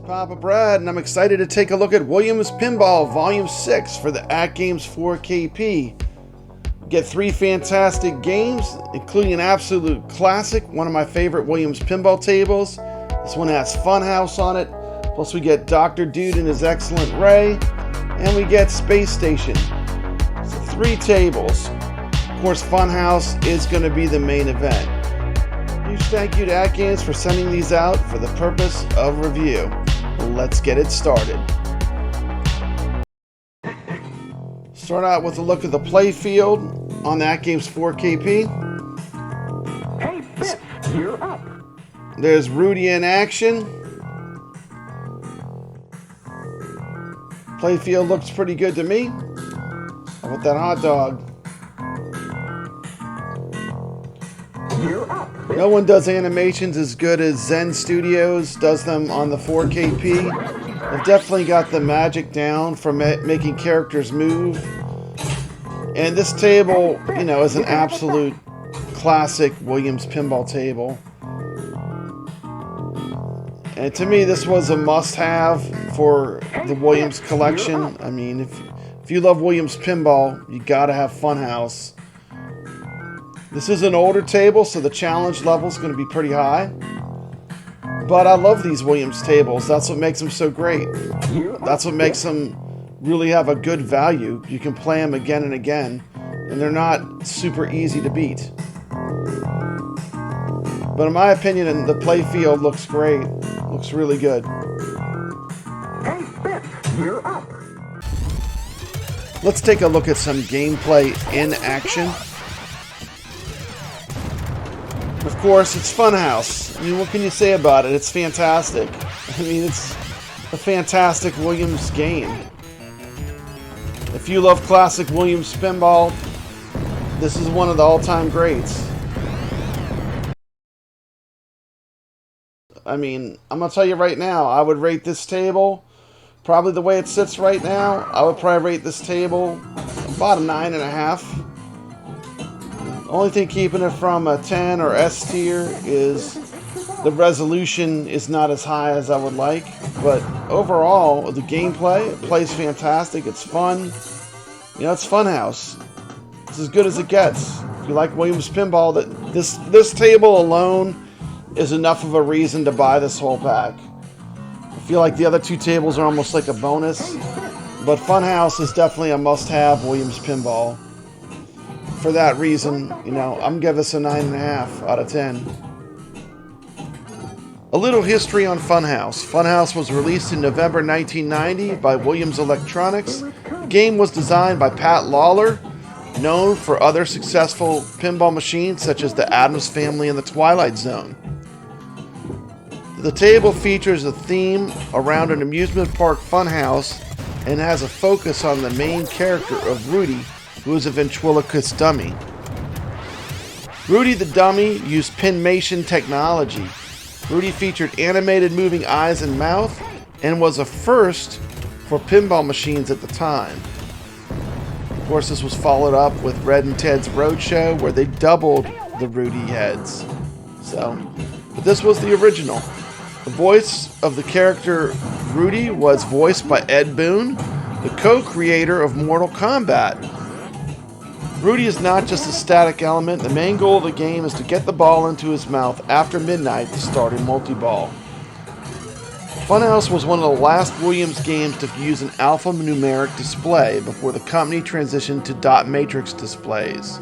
Papa Brad, and I'm excited to take a look at Williams Pinball Volume 6 for the AtGames 4KP. Get 3 fantastic games, including an absolute classic, one of my favorite Williams pinball tables. This one has Funhouse on it, plus we get Dr. Dude and his excellent Ray, and we get Space Station. So 3 tables. Of course, Funhouse is going to be the main event. Huge thank you to AtGames for sending these out for the purpose of review. Let's get it started. Start out with a look at the play field on the AtGames 4KP. Hey, Fitz, you're up. There's Rudy in action. Play field looks pretty good to me. How about that hot dog? You're up. No one does animations as good as Zen Studios does them on the 4KP. They've definitely got the magic down for making characters move. And this table, you know, is an absolute classic Williams pinball table. And to me, this was a must-have for the Williams collection. I mean, if you love Williams pinball, you gotta have Funhouse. This is an older table, so the challenge level is going to be pretty high. But I love these Williams tables. That's what makes them so great. That's what makes them really have a good value. You can play them again and again, and they're not super easy to beat. But in my opinion, the play field looks great. Looks really good. Hey, Fitz, you're up. Let's take a look at some gameplay in action. Of course, it's Funhouse. I mean, what can you say about it? It's fantastic. I mean, it's a fantastic Williams game. If you love classic Williams pinball, this is one of the all-time greats. I mean, I'm going to tell you right now, I would rate this table, probably the way it sits right now, I would probably rate this table about a 9.5. Only thing keeping it from a 10 or S tier is the resolution is not as high as I would like. But overall, the gameplay, it plays fantastic. It's fun. You know, it's Funhouse. It's as good as it gets. If you like Williams pinball, this table alone is enough of a reason to buy this whole pack. I feel like the other 2 tables are almost like a bonus. But Funhouse is definitely a must-have Williams pinball. For that reason, you know, I'm giving this a 9.5 out of 10. A little history on Funhouse. Funhouse was released in November 1990 by Williams Electronics. The game was designed by Pat Lawler, known for other successful pinball machines such as the Addams Family and the Twilight Zone. The table features a theme around an amusement park funhouse and has a focus on the main character of Rudy, who is a ventriloquist dummy. Rudy the dummy used pinmation technology. Rudy featured animated moving eyes and mouth and was a first for pinball machines at the time. Of course, this was followed up with Red and Ted's Roadshow, where they doubled the Rudy heads. But this was the original. The voice of the character Rudy was voiced by Ed Boon, the co-creator of Mortal Kombat. Rudy is not just a static element. The main goal of the game is to get the ball into his mouth after midnight to start a multi-ball. Funhouse was one of the last Williams games to use an alphanumeric display before the company transitioned to dot matrix displays.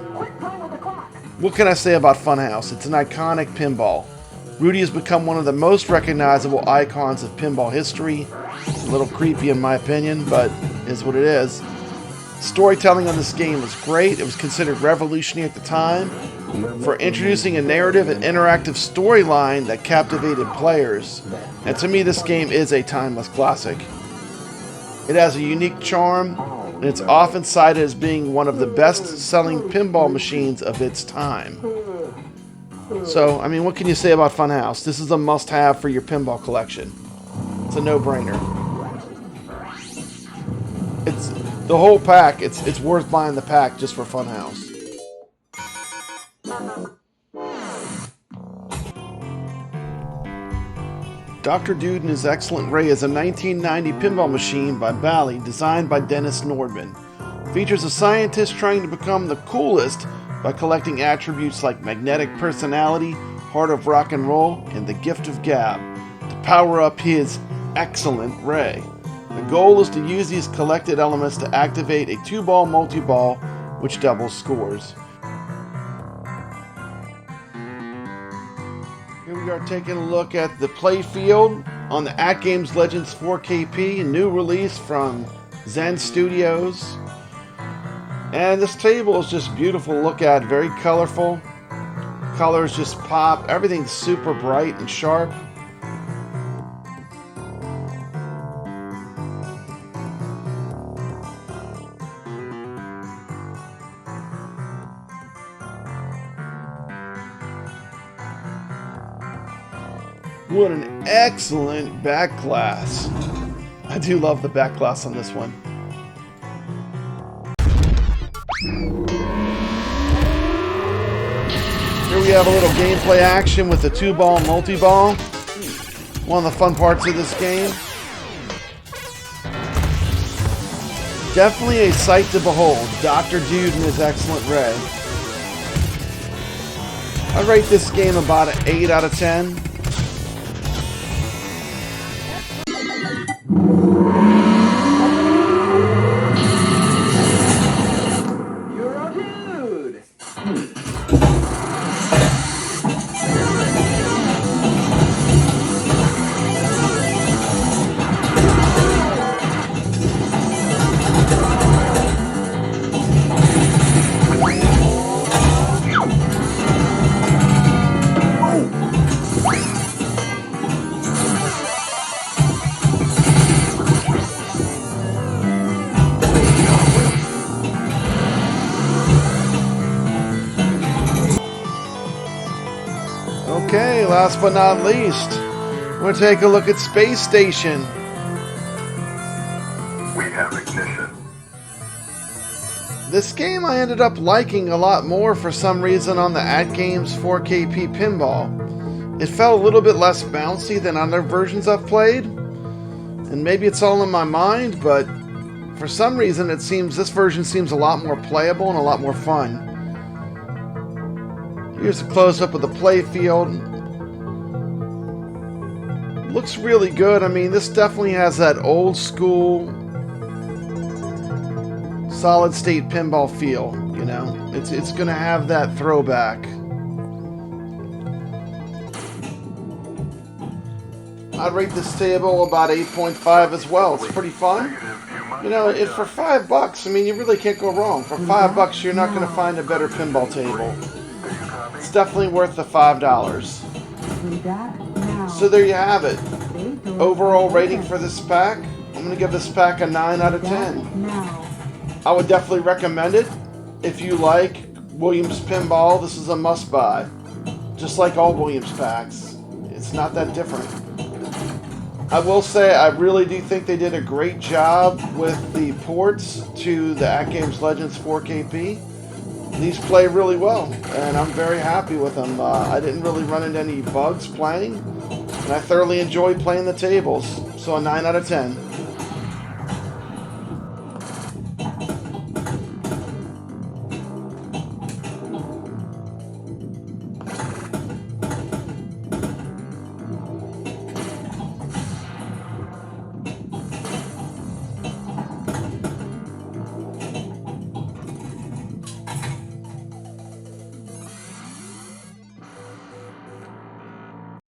What can I say about Funhouse? It's an iconic pinball. Rudy has become one of the most recognizable icons of pinball history. It's a little creepy in my opinion, but it is what it is. Storytelling on this game was great. It was considered revolutionary at the time for introducing a narrative and interactive storyline that captivated players. And to me, this game is a timeless classic. It has a unique charm, and it's often cited as being one of the best-selling pinball machines of its time. So, I mean, what can you say about Funhouse? This is a must-have for your pinball collection. It's a no-brainer. It's the whole pack. It's worth buying the pack just for Funhouse. Dr. Dude and His Excellent Ray is a 1990 pinball machine by Bally, designed by Dennis Nordman. Features a scientist trying to become the coolest by collecting attributes like magnetic personality, heart of rock and roll, and the gift of gab to power up his excellent Ray. The goal is to use these collected elements to activate a 2-ball multi-ball, which doubles scores. Here we are taking a look at the play field on the AtGames Legends 4KP, a new release from Zen Studios. And this table is just beautiful to look at, very colorful. Colors just pop, everything's super bright and sharp. What an excellent back glass. I do love the back glass on this one. Here we have a little gameplay action with the 2-ball multi-ball. One of the fun parts of this game. Definitely a sight to behold. Dr. Dude and His Excellent Ray. I rate this game about an 8 out of 10. Okay, last but not least, we'll take a look at Space Station. We have ignition. This game I ended up liking a lot more for some reason on the AtGames 4KP Pinball. It felt a little bit less bouncy than other versions I've played. And maybe it's all in my mind, but for some reason it seems this version seems a lot more playable and a lot more fun. Here's a close-up of the play field. Looks really good. I mean, this definitely has that old school solid state pinball feel, you know. It's gonna have that throwback. I'd rate this table about 8.5 as well. It's pretty fun. You know, for $5, I mean, you really can't go wrong. For $5, you're not gonna find a better pinball table. It's definitely worth the $5. So there you have it. Overall rating for this pack, I'm going to give this pack a 9 out of 10. I would definitely recommend it. If you like Williams Pinball, this is a must-buy. Just like all Williams packs. It's not that different. I will say I really do think they did a great job with the ports to the AtGames Legends 4KP. These play really well, and I'm very happy with them. I didn't really run into any bugs playing, and I thoroughly enjoyed playing the tables. So a 9 out of 10.